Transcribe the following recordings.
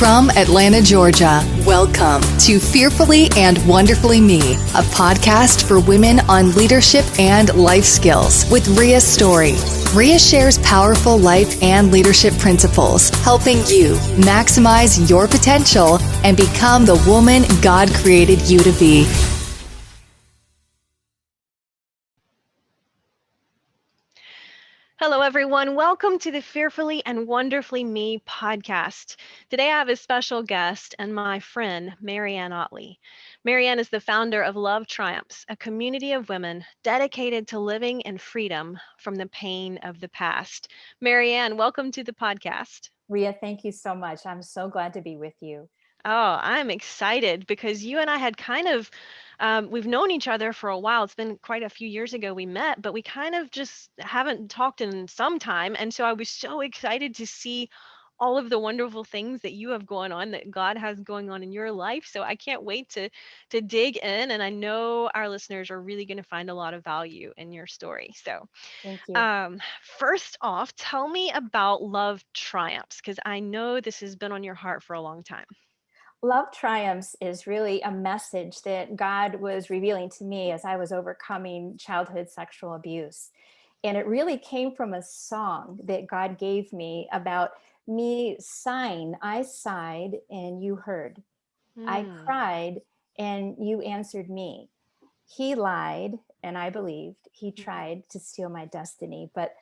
From Atlanta, Georgia, welcome to Fearfully and Wonderfully Me, a podcast for women on leadership and life skills with Rhea Story. Rhea shares powerful life and leadership principles, helping you maximize your potential and become the woman God created you to be. Hello, everyone. Welcome to the Fearfully and Wonderfully Me podcast. Today, I have a special guest and my friend, Marianne Otley. Marianne is the founder of Love Triumphs, a community of women dedicated to living in freedom from the pain of the past. Marianne, welcome to the podcast. Rhea, thank you so much. I'm so glad to be with you. Oh, I'm excited because you and I had we've known each other for a while. It's been quite a few years ago we met, but we kind of just haven't talked in some time. And so I was so excited to see all of the wonderful things that you have going on, that God has going on in your life. So I can't wait to dig in. And I know our listeners are really going to find a lot of value in your story. So Thank you. first off, tell me about Love Triumphs, because I know this has been on your heart for a long time. Love Triumphs is really a message that God was revealing to me as I was overcoming childhood sexual abuse. And it really came from a song that God gave me about me sighing. I sighed and you heard. I cried and you answered me. He lied and I believed. He tried to steal my destiny, but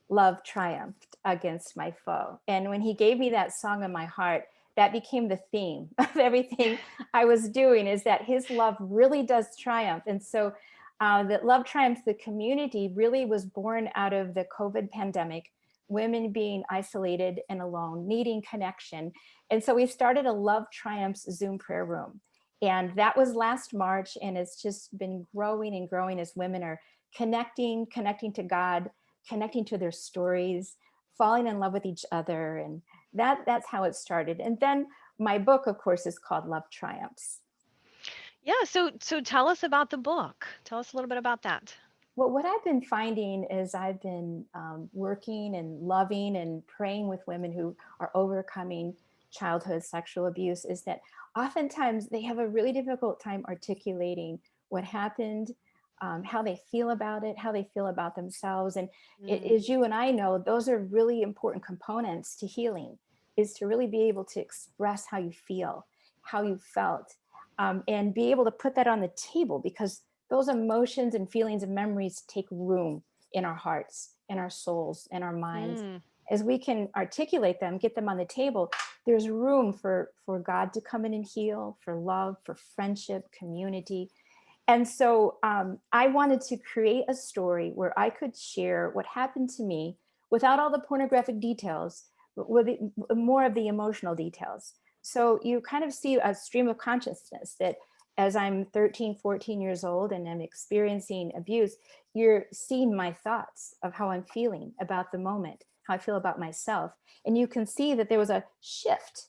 love triumphed against my foe. And when he gave me that song in my heart, that became the theme of everything I was doing, is that his love really does triumph. And so that Love Triumphs, the community, really was born out of the COVID pandemic, women being isolated and alone, needing connection. And so we started a Love Triumphs Zoom prayer room. And that was last March. And it's just been growing and growing as women are connecting to God, connecting to their stories, falling in love with each other. And that's how it started. And then my book, of course, is called Love Triumphs. Yeah, so tell us about the book. Tell us a little bit about that. Well, what I've been finding is I've been working and loving and praying with women who are overcoming childhood sexual abuse, is that oftentimes they have a really difficult time articulating what happened, how they feel about it, how they feel about themselves. And as you and I know, those are really important components to healing, is to really be able to express how you feel, how you felt, and be able to put that on the table, because those emotions and feelings and memories take room in our hearts, in our souls, in our minds. As we can articulate them, get them on the table, there's room for God to come in and heal, for love, for friendship, community. And so I wanted to create a story where I could share what happened to me without all the pornographic details, but with more of the emotional details. So you kind of see a stream of consciousness that as I'm 13, 14 years old and I'm experiencing abuse, you're seeing my thoughts of how I'm feeling about the moment, how I feel about myself. And you can see that there was a shift,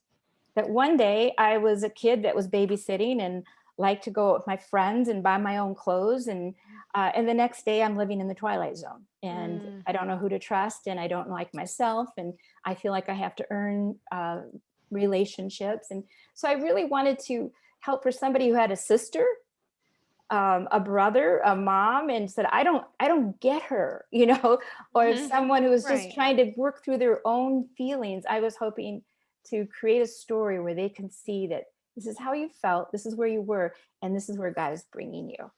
that one day I was a kid that was babysitting and liked to go out with my friends and buy my own clothes. And the next day I'm living in the twilight zone and I don't know who to trust and I don't like myself. And I feel like I have to earn relationships. And so I really wanted to help for somebody who had a sister, a brother, a mom, and said, I don't get her, or someone who was just trying to work through their own feelings. I was hoping to create a story where they can see that this is how you felt, this is where you were, and this is where God is bringing you.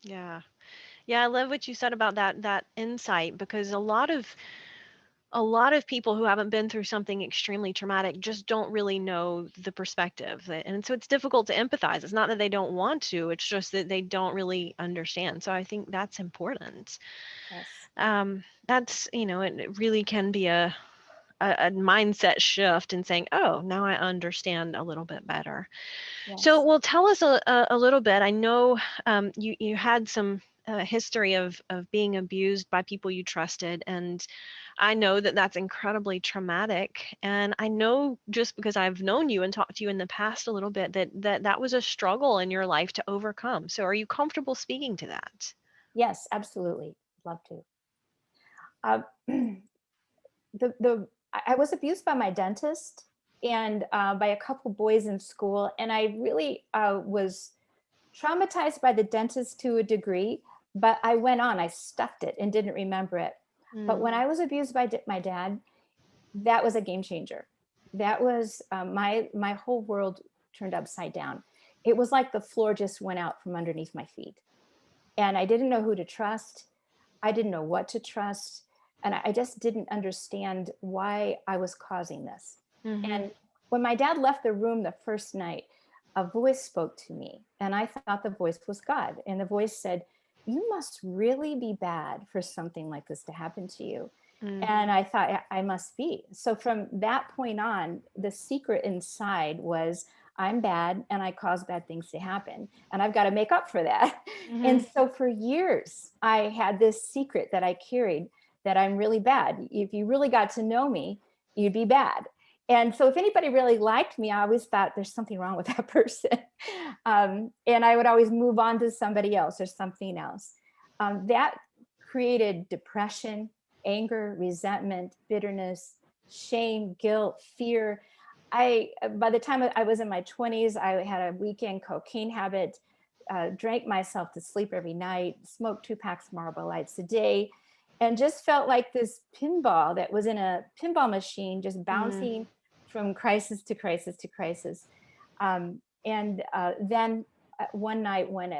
Yeah. Yeah, I love what you said about that insight, because a lot of people who haven't been through something extremely traumatic just don't really know the perspective. And so it's difficult to empathize. It's not that they don't want to, it's just that they don't really understand. So I think that's important. Yes. It really can be a mindset shift in saying, oh, now I understand a little bit better. Yes. So, well, tell us a little bit. I know you had some history of being abused by people you trusted, and I know that that's incredibly traumatic. And I know, just because I've known you and talked to you in the past a little bit, that was a struggle in your life to overcome. So, are you comfortable speaking to that? Yes, absolutely. Love to. Uh, I was abused by my dentist. and by a couple boys in school. And I really was traumatized by the dentist to a degree, but I went on, I stuffed it and didn't remember it. But when I was abused by my dad, that was a game changer. That was my whole world turned upside down. It was like the floor just went out from underneath my feet. And I didn't know who to trust. I didn't know what to trust. And I just didn't understand why I was causing this. Mm-hmm. And when my dad left the room the first night, a voice spoke to me. And I thought the voice was God. And the voice said, "You must really be bad for something like this to happen to you." And I thought, I must be. So from that point on, the secret inside was, I'm bad and I cause bad things to happen. And I've got to make up for that. Mm-hmm. And so for years, I had this secret that I carried, that I'm really bad. If you really got to know me, you'd be bad. And so if anybody really liked me, I always thought there's something wrong with that person. And I would always move on to somebody else or something else. That created depression, anger, resentment, bitterness, shame, guilt, fear. By the time I was in my 20s, I had a weekend cocaine habit, drank myself to sleep every night, smoked 2 packs of Marlboro Lights a day, and just felt like this pinball that was in a pinball machine, just bouncing from crisis to crisis to crisis. And then one night when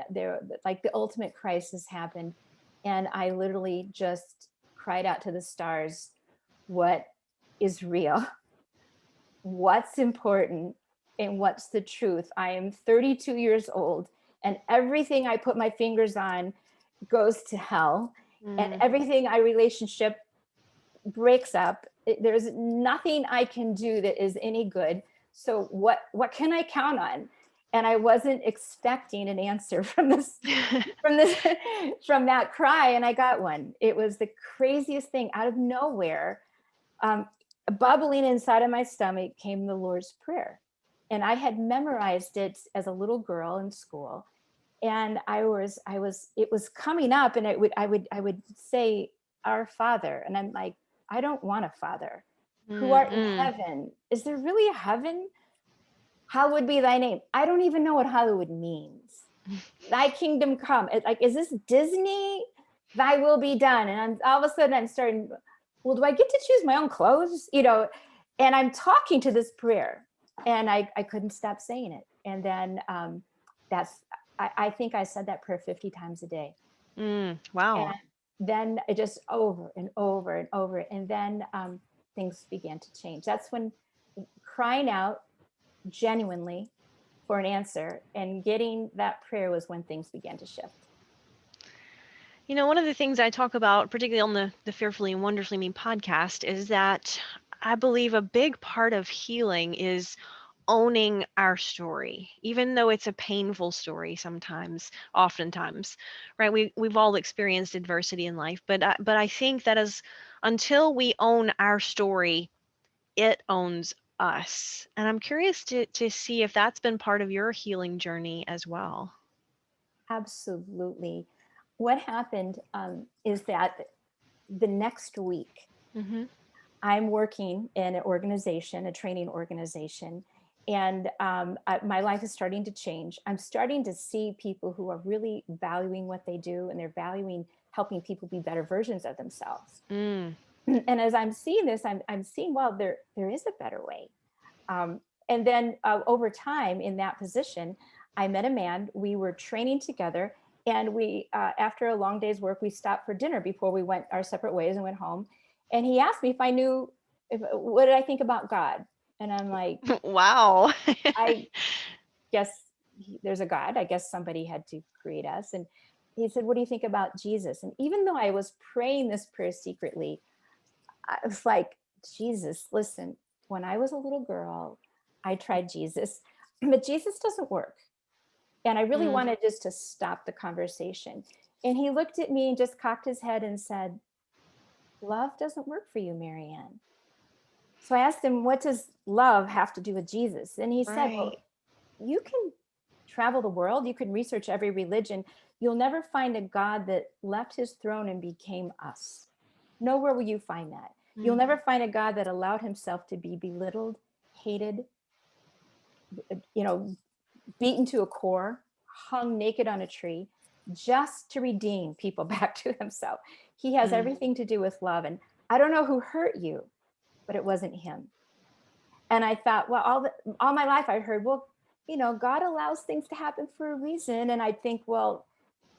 like the ultimate crisis happened, and I literally just cried out to the stars, what is real? What's important? And what's the truth? I am 32 years old, and everything I put my fingers on goes to hell, and everything I relationship breaks up. There's nothing I can do that is any good. So what can I count on? And I wasn't expecting an answer from from that cry, and I got one. It was the craziest thing out of nowhere. Bubbling inside of my stomach came the Lord's Prayer, and I had memorized it as a little girl in school. And it was coming up, and I would say, "Our Father," and I'm like, I don't want a father. Who art in heaven? Is there really a heaven? Hallowed be thy name. I don't even know what Hollywood means. Thy kingdom come. Like, is this Disney? Thy will be done. And all of a sudden I'm starting, well, do I get to choose my own clothes? And I'm talking to this prayer, and I couldn't stop saying it. And then I think I said that prayer 50 times a day. Wow. And then it just over and over and over. And then things began to change. That's when crying out genuinely for an answer and getting that prayer was when things began to shift. One of the things I talk about, particularly on the Fearfully and Wonderfully Me podcast, is that I believe a big part of healing is owning our story, even though it's a painful story sometimes, oftentimes, right? We've all experienced adversity in life, but I think that until we own our story, it owns us. And I'm curious to see if that's been part of your healing journey as well. Absolutely. What happened is that the next week, I'm working in an organization, a training organization, and my life is starting to change. I'm starting to see people who are really valuing what they do, and they're valuing helping people be better versions of themselves. And as I'm seeing this, I'm seeing, well, there is a better way. And then over time in that position, I met a man. We were training together, and we, after a long day's work, we stopped for dinner before we went our separate ways and went home. And he asked me if I knew, what did I think about God? And I'm like, wow. I guess there's a God. I guess somebody had to create us. And he said, what do you think about Jesus? And even though I was praying this prayer secretly, I was like, Jesus, listen, when I was a little girl, I tried Jesus, but Jesus doesn't work. And I really wanted just to stop the conversation. And he looked at me and just cocked his head and said, love doesn't work for you, Marianne. So I asked him, what does love have to do with Jesus? And he said, well, you can travel the world, you can research every religion. You'll never find a God that left his throne and became us. Nowhere will you find that. You'll never find a God that allowed himself to be belittled, hated, beaten to a core, hung naked on a tree, just to redeem people back to himself. He has everything to do with love. And I don't know who hurt you, but it wasn't him. And I thought, well, all my life I heard, well, God allows things to happen for a reason. And I think, well,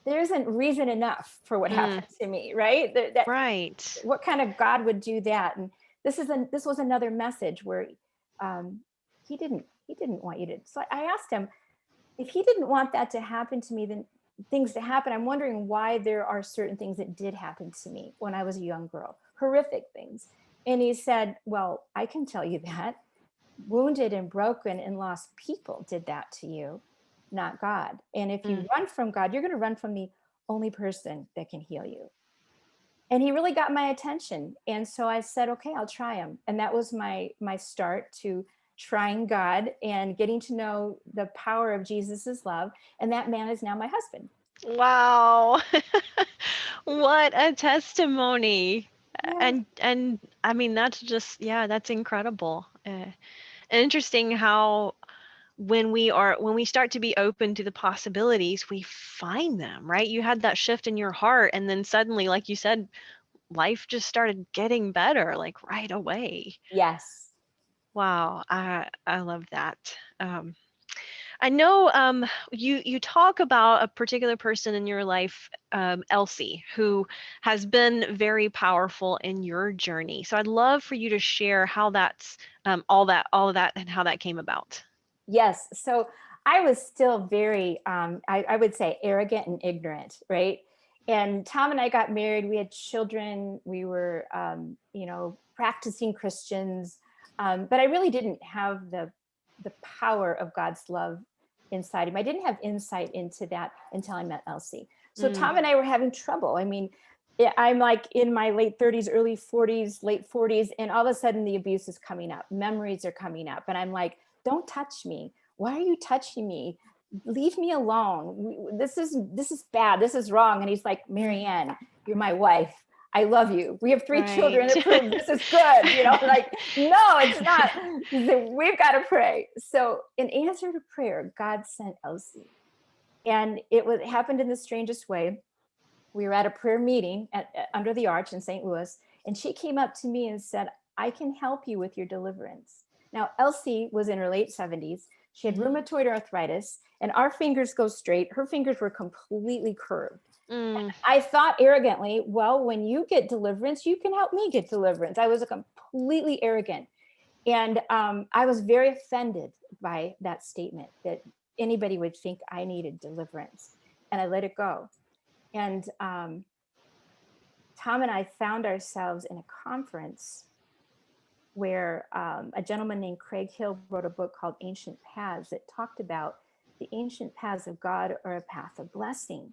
there isn't reason enough for what happened to me, right? Right. What kind of God would do that? And this was another message where he didn't want you to. So I asked him, if he didn't want that to happen to me, then things to happen, I'm wondering why there are certain things that did happen to me when I was a young girl, horrific things. And he said, well, I can tell you that wounded and broken and lost people did that to you, not God. And if you run from God, you're going to run from the only person that can heal you. And he really got my attention. And so I said, okay, I'll try him. And that was my start to trying God and getting to know the power of Jesus's love. And that man is now my husband. Wow. What a testimony. Yeah. And I mean, that's just, that's incredible. Interesting how when we start to be open to the possibilities, we find them, right? You had that shift in your heart, and then suddenly, like you said, life just started getting better, like right away. Yes. Wow, I love that. I know you talk about a particular person in your life, Elsie, who has been very powerful in your journey. So I'd love for you to share how that's all of that, and how that came about. Yes. So I was still very, I would say, arrogant and ignorant, right? And Tom and I got married. We had children. We were, practicing Christians, but I really didn't have the power of God's love inside him. I didn't have insight into that until I met Elsie. So Tom and I were having trouble. I mean, I'm like in my late 30s, early 40s, late 40s, and all of a sudden the abuse is coming up. Memories are coming up, and I'm like, don't touch me. Why are you touching me? Leave me alone. This is bad. This is wrong. And he's like, Marianne, you're my wife. I love you. We have 3 children that prove this is good. Like, no, it's not. He said, we've got to pray. So in answer to prayer, God sent Elsie. And it happened in the strangest way. We were at a prayer meeting under the arch in St. Louis, and she came up to me and said, I can help you with your deliverance. Now, Elsie was in her late 70s. She had rheumatoid arthritis, and our fingers go straight. Her fingers were completely curved. I thought arrogantly, well, when you get deliverance, you can help me get deliverance. I was completely arrogant. And I was very offended by that statement, that anybody would think I needed deliverance. And I let it go. And Tom and I found ourselves in a conference where a gentleman named Craig Hill wrote a book called Ancient Paths that talked about the ancient paths of God are a path of blessing,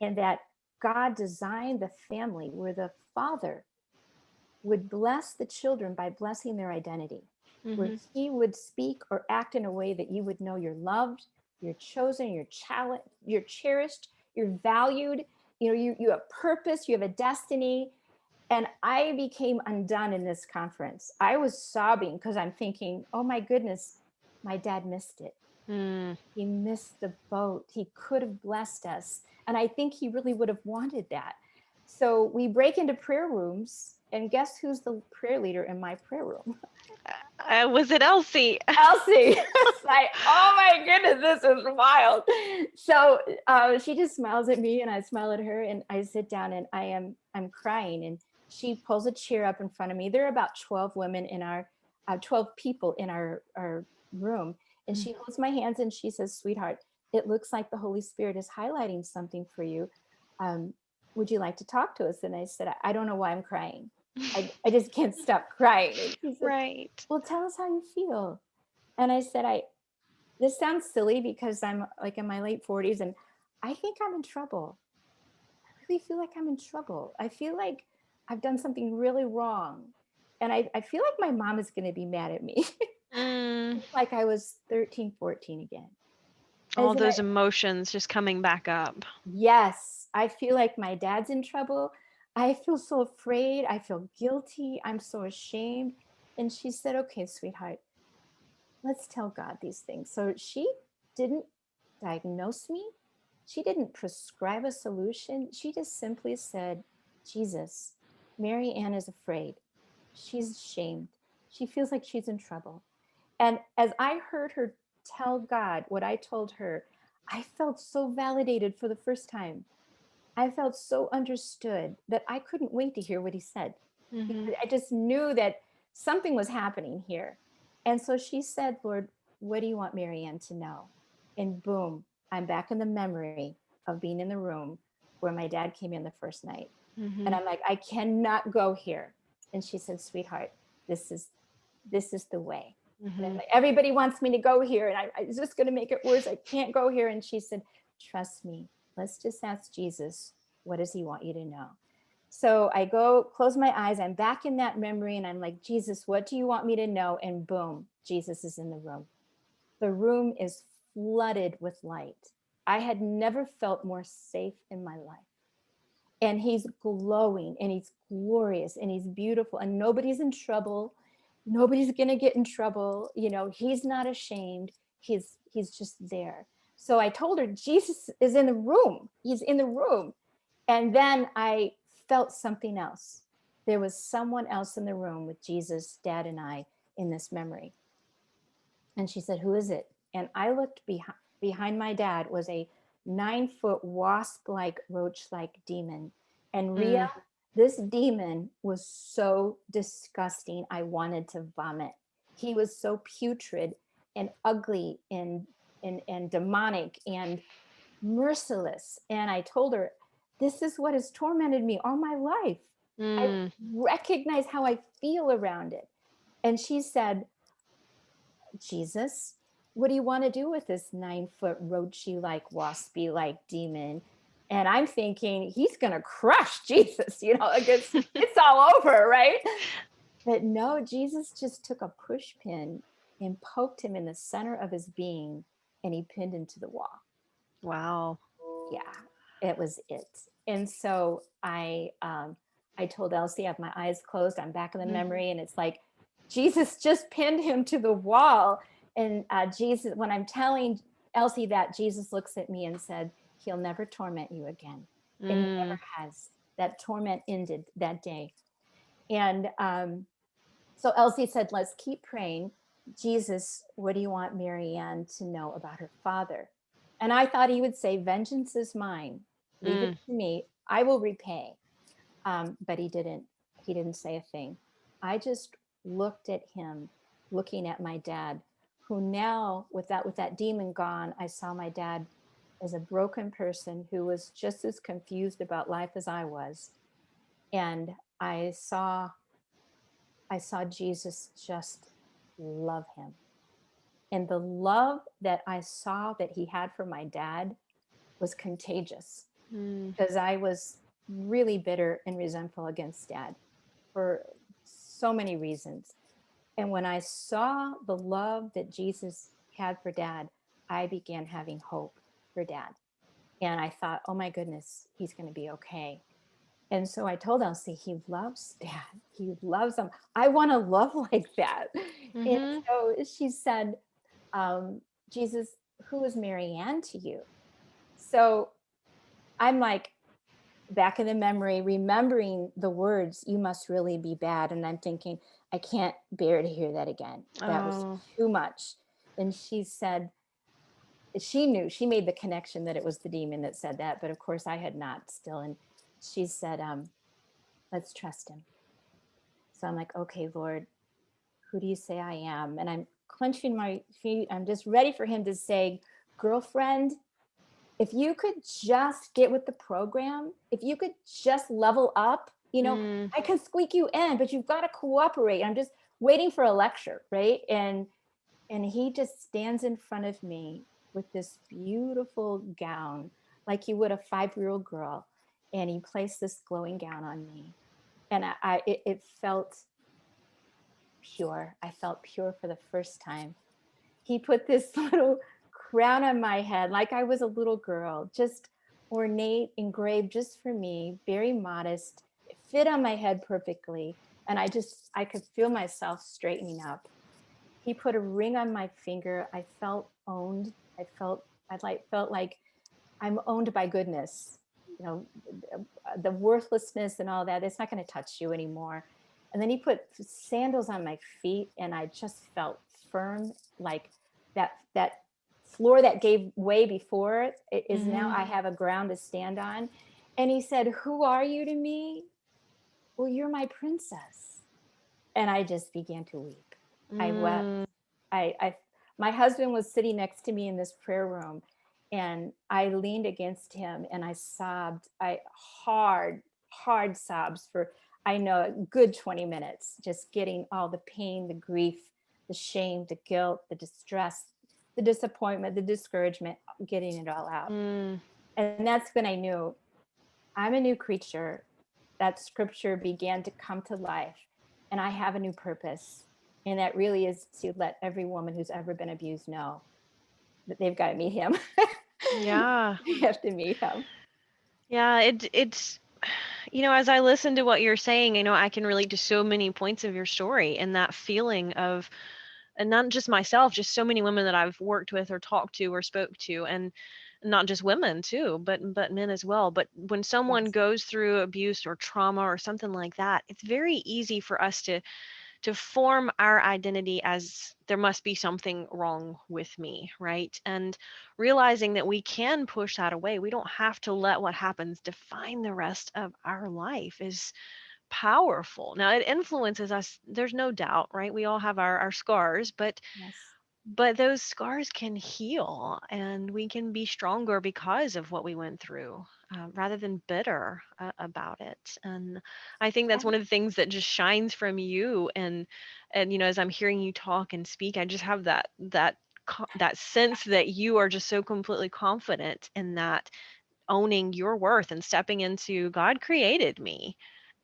and that God designed the family where the father would bless the children by blessing their identity, where he would speak or act in a way that you would know you're loved, you're chosen, you're cherished, you're valued, you have purpose, you have a destiny. And I became undone in this conference. I was sobbing because I'm thinking, oh my goodness, my dad missed it. He missed the boat. He could have blessed us. And I think he really would have wanted that. So we break into prayer rooms, and guess who's the prayer leader in my prayer room? Was it Elsie? Elsie. It's like, oh my goodness, this is wild. So she just smiles at me, and I smile at her, and I sit down, and I'm crying, and she pulls a chair up in front of me. There are about 12 women in 12 people in our room. And she holds my hands and she says, sweetheart, it looks like the Holy Spirit is highlighting something for you. Would you like to talk to us? And I said, I don't know why I'm crying. I just can't stop crying. And she said, Right. well, tell us how you feel. And I said, this sounds silly because I'm like in my late 40s and I think I'm in trouble. I really feel like I'm in trouble. I feel like I've done something really wrong. And I feel like my mom is going to be mad at me. Like I was 13, 14 again. All those emotions just coming back up. Yes. I feel like my dad's in trouble. I feel so afraid. I feel guilty. I'm so ashamed. And she said, okay, sweetheart, let's tell God these things. So she didn't diagnose me. She didn't prescribe a solution. She just simply said, Jesus, Mary Ann is afraid. She's shamed. She feels like she's in trouble. And as I heard her tell God what I told her, I felt so validated for the first time. I felt so understood that I couldn't wait to hear what he said. Mm-hmm. I just knew that something was happening here. And so she said, Lord, what do you want Mary Ann to know? And boom, I'm back in the memory of being in the room where my dad came in the first night. Mm-hmm. And I'm like, I cannot go here. And she said, sweetheart, this is the way. And I'm like, everybody wants me to go here, and I was just going to make it worse. I can't go here. And she said, trust me. Let's just ask Jesus, what does he want you to know? So I go close my eyes. I'm back in that memory, and I'm like, Jesus, what do you want me to know? And boom, Jesus is in the room. The room is flooded with light. I had never felt more safe in my life. And he's glowing, and he's glorious, and he's beautiful, and nobody's in trouble. Nobody's going to get in trouble. You know, he's not ashamed. He's just there. So I told her, Jesus is in the room. He's in the room. And then I felt something else. There was someone else in the room with Jesus, Dad, and I in this memory. And she said, who is it? And I looked behind my dad was a 9-foot wasp-like, roach-like demon. And Rhea, this demon was so disgusting. I wanted to vomit. He was so putrid and ugly and demonic and merciless. And I told her, this is what has tormented me all my life. I recognize how I feel around it. And she said, Jesus, what do you want to do with this 9-foot roachy like waspy like demon? And I'm thinking he's going to crush Jesus, you know, like it's all over, right? But no, Jesus just took a push pin and poked him in the center of his being, and he pinned him to the wall. Wow. Yeah, it was it. And so I told Elsie, I have my eyes closed, I'm back in the memory, and it's like, Jesus just pinned him to the wall. And Jesus, when I'm telling Elsie that, Jesus looks at me and said, he'll never torment you again. And he never has. That torment ended that day. And so Elsie said, let's keep praying. Jesus, what do you want Mary Ann to know about her father? And I thought he would say, vengeance is mine. Leave it to me. I will repay. But he didn't. He didn't say a thing. I just looked at him, looking at my dad, who now, with that demon gone, I saw my dad as a broken person who was just as confused about life as I was. And I saw Jesus just love him. And the love that I saw that he had for my dad was contagious, because I was really bitter and resentful against Dad for so many reasons. And when I saw the love that Jesus had for Dad, I began having hope for Dad. And I thought, oh my goodness, he's going to be okay. And so I told Elsie, he loves Dad. He loves him. I want to love like that. And so she said, Jesus, who is Mary Ann to you? So I'm like, back in the memory, remembering the words, you must really be bad. And I'm thinking, I can't bear to hear that again. That was too much. And she said, she knew, she made the connection that it was the demon that said that. But of course I had not still. And she said, let's trust him. So I'm like, okay, Lord, who do you say I am? And I'm clenching my feet. I'm just ready for him to say, girlfriend, if you could just get with the program, if you could just level up, you know, I can squeak you in, but you've got to cooperate. I'm just waiting for a lecture, right? And he just stands in front of me with this beautiful gown, like you would a 5-year-old girl. And he placed this glowing gown on me. And it felt pure. I felt pure for the first time. He put this little crown on my head like I was a little girl, just ornate, engraved just for me, very modest. It fit on my head perfectly. And I could feel myself straightening up. He put a ring on my finger. I felt owned. Felt like I'm owned by goodness. You know, the worthlessness and all that, it's not going to touch you anymore. And then he put sandals on my feet, and I just felt firm, like that floor that gave way before it is now I have a ground to stand on. And he said, "Who are you to me?" "Well, you're my princess." And I just began to weep. I wept. I My husband was sitting next to me in this prayer room, and I leaned against him and I sobbed. I hard sobs for, I know, a good 20 minutes, just getting all the pain, the grief, the shame, the guilt, the distress, the disappointment, the discouragement, getting it all out. And that's when I knew I'm a new creature. That scripture began to come to life, and I have a new purpose. And that really is to let every woman who's ever been abused know that they've got to meet him. Yeah. They have to meet him. Yeah, it's as I listen to what you're saying, I can relate to so many points of your story and that feeling of, and not just myself, just so many women that I've worked with or talked to or spoke to, and not just women too, but men as well. But when someone Yes. goes through abuse or trauma or something like that, it's very easy for us to form our identity as there must be something wrong with me, right? And realizing that we can push that away. We don't have to let what happens define the rest of our life is powerful. Now it influences us, there's no doubt, right? We all have our scars, Yes. but those scars can heal and we can be stronger because of what we went through, rather than bitter about it. And I think that's one of the things that just shines from you. And as I'm hearing you talk and speak, I just have that sense that you are just so completely confident in that, owning your worth and stepping into God created me,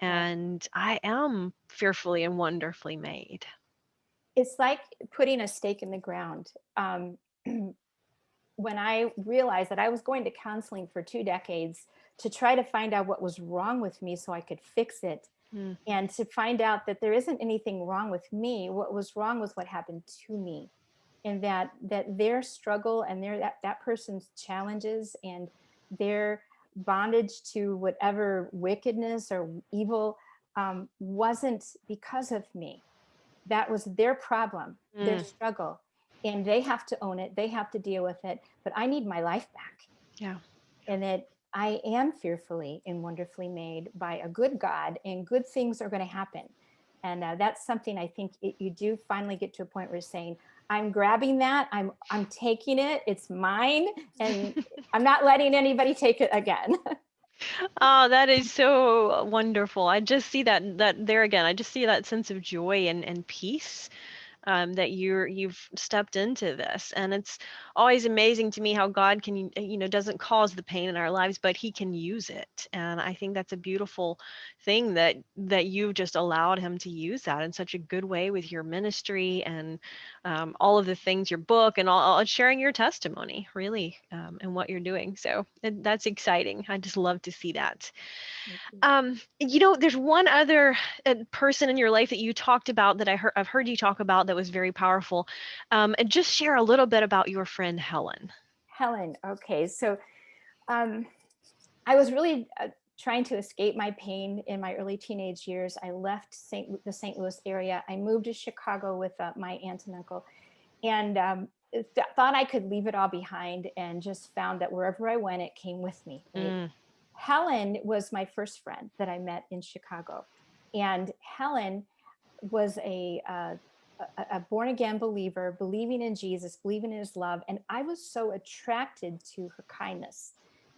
Yes. and I am fearfully and wonderfully made. It's like putting a stake in the ground. When I realized that I was going to counseling for 2 decades to try to find out what was wrong with me so I could fix it, Mm, and to find out that there isn't anything wrong with me. What was wrong was what happened to me, and that their struggle and that person's challenges and their bondage to whatever wickedness or evil wasn't because of me. That was their problem, their mm, struggle, and they have to own it, they have to deal with it. But I need my life back, yeah. and that I am fearfully and wonderfully made by a good God, and good things are going to happen. And that's something I think you do finally get to a point where you're saying, I'm grabbing that, I'm taking it, it's mine, and I'm not letting anybody take it again. Oh, that is so wonderful. I just see that there again. I just see that sense of joy and peace, that you've stepped into this. And it's always amazing to me how God can, doesn't cause the pain in our lives, but he can use it. And I think that's a beautiful thing that you've just allowed him to use that in such a good way with your ministry and, all of the things, your book and all sharing your testimony really, and what you're doing. So that's exciting. I just love to see that. There's one other person in your life that you talked about that I've heard you talk about that was very powerful. And just share a little bit about your friend Helen. Helen, okay, so um, I was really trying to escape my pain in my early teenage years. I left the St. Louis area. I moved to Chicago with my aunt and uncle, and thought I could leave it all behind, and just found that wherever I went, it came with me. Right? Mm, Helen was my first friend that I met in Chicago, and Helen was a born again believer, believing in Jesus, believing in his love, and I was so attracted to her kindness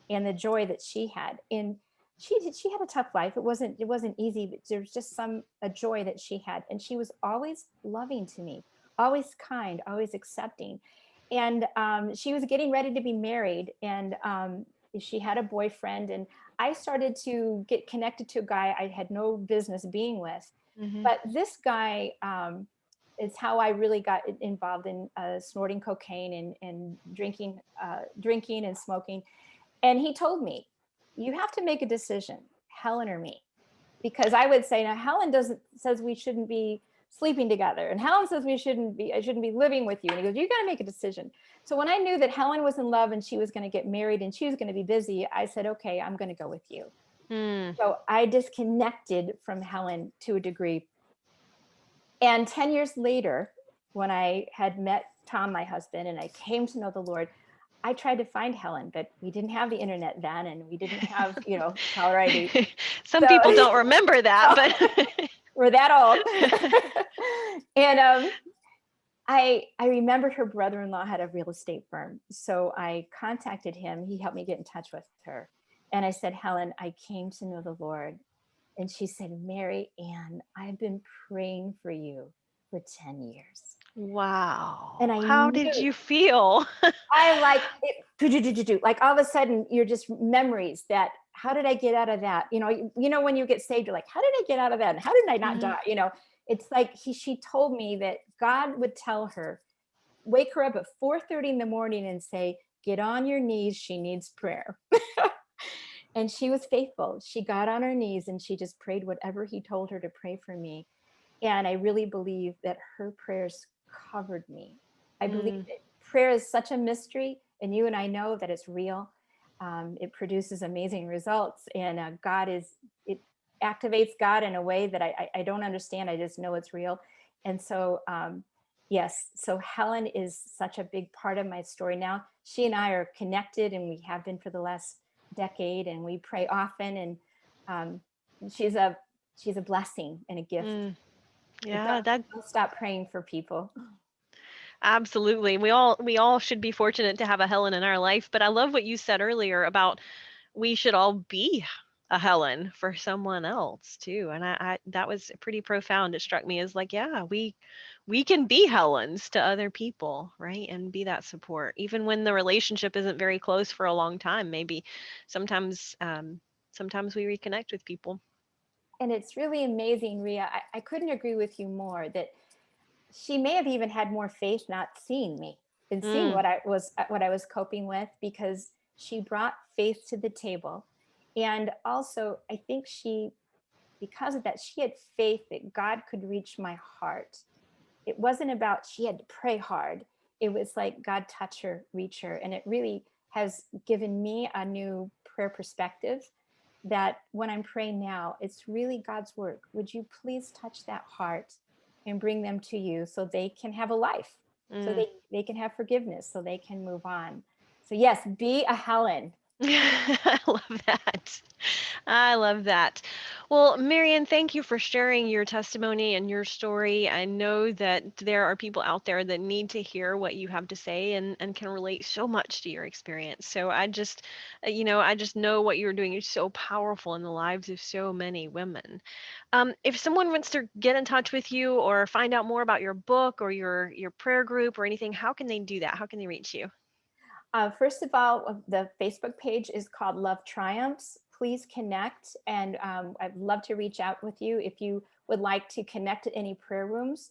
and the joy that she had. And she had a tough life. It wasn't easy, but there's just a joy that she had, and she was always loving to me, always kind, always accepting. And she was getting ready to be married, and she had a boyfriend, and I started to get connected to a guy I had no business being with. hmm But this guy is how I really got involved in snorting cocaine and drinking and smoking. And he told me, you have to make a decision, Helen or me. Because I would say, now Helen doesn't says we shouldn't be sleeping together. And Helen says I shouldn't be living with you. And he goes, you got to make a decision. So when I knew that Helen was in love and she was going to get married and she was going to be busy, I said, okay, I'm going to go with you. So I disconnected from Helen to a degree. And 10 years later, when I had met Tom, my husband, and I came to know the Lord, I tried to find Helen, but we didn't have the internet then, and we didn't have, caller ID. Some people don't remember that, but we're that old. And I remembered her brother-in-law had a real estate firm. So I contacted him. He helped me get in touch with her. And I said, Helen, I came to know the Lord. And she said, Mary Ann, I've been praying for you for 10 years. Wow. And How did you feel? I like it, like all of a sudden you're just memories that, how did I get out of that? When you get saved, you're like, how did I get out of that? And how did I not die? It's like she told me that God would tell her, wake her up at 4:30 in the morning and say, get on your knees. She needs prayer. And she was faithful. She got on her knees and she just prayed whatever he told her to pray for me. And I really believe that her prayers covered me. I believe that prayer is such a mystery, and you and I know that it's real. It produces amazing results, and it activates God in a way that I don't understand. I just know it's real. And so, yes, so Helen is such a big part of my story now. She and I are connected, and we have been for the last decade, and we pray often, and she's a blessing and a gift. Yeah, don't stop praying for people. Absolutely. We all should be fortunate to have a Helen in our life, but I love what you said earlier about we should all be a Helen for someone else too. And I that was pretty profound. It struck me as like, yeah, we can be Helens to other people, right? And be that support, even when the relationship isn't very close for a long time. Maybe sometimes we reconnect with people. And it's really amazing, Ria. I couldn't agree with you more that she may have even had more faith not seeing me and seeing what I was coping with, because she brought faith to the table. And also, I think because of that, she had faith that God could reach my heart. It wasn't about she had to pray hard. It was like God touch her, reach her. And it really has given me a new prayer perspective, that when I'm praying now, it's really God's work. Would you please touch that heart and bring them to you so they can have a life, so they can have forgiveness, so they can move on. So yes, be a Helen. I love that. I love that. Well, Marian, thank you for sharing your testimony and your story. I know that there are people out there that need to hear what you have to say and can relate so much to your experience. So I just know what you're doing is so powerful in the lives of so many women. If someone wants to get in touch with you or find out more about your book or your prayer group or anything, how can they do that? How can they reach you? First of all, the Facebook page is called Love Triumphs. Please connect, and I'd love to reach out with you. If you would like to connect to any prayer rooms,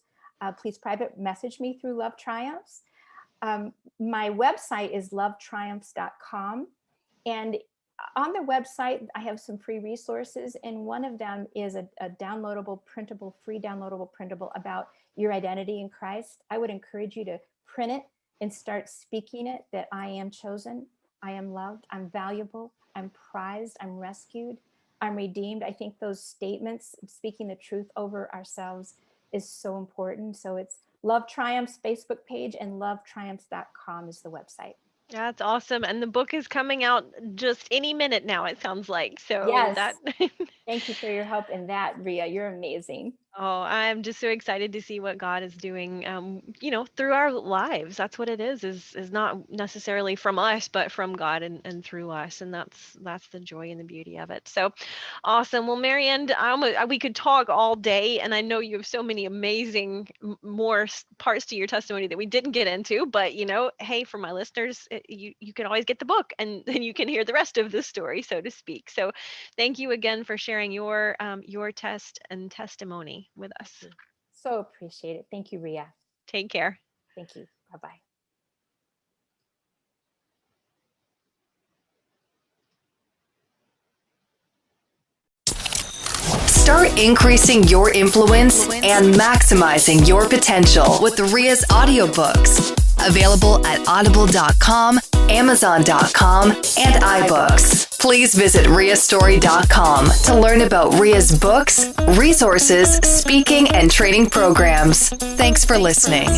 please private message me through Love Triumphs. My website is lovetriumphs.com, and on the website, I have some free resources, and one of them is a free downloadable printable about your identity in Christ. I would encourage you to print it and start speaking it, that I am chosen, I am loved, I'm valuable, I'm prized, I'm rescued, I'm redeemed. I think those statements, speaking the truth over ourselves, is so important. So it's Love Triumphs Facebook page, and lovetriumphs.com is the website. That's awesome. And the book is coming out just any minute now, it sounds like. So yes. Thank you for your help in that, Ria. You're amazing. Oh, I'm just so excited to see what God is doing, through our lives. That's what it is not necessarily from us, but from God and through us. And that's the joy and the beauty of it. So awesome. Well, Marianne, we could talk all day, and I know you have so many amazing more parts to your testimony that we didn't get into, but hey, for my listeners, you can always get the book and then you can hear the rest of the story, so to speak. So thank you again for sharing your test and testimony with us. So appreciate it. Thank you, Ria. Take care. Thank you. Bye-bye. Start increasing your influence and maximizing your potential with Ria's audiobooks. Available at audible.com, amazon.com, and iBooks. Please visit riastory.com to learn about Ria's books, resources, speaking, and training programs. Thanks for listening.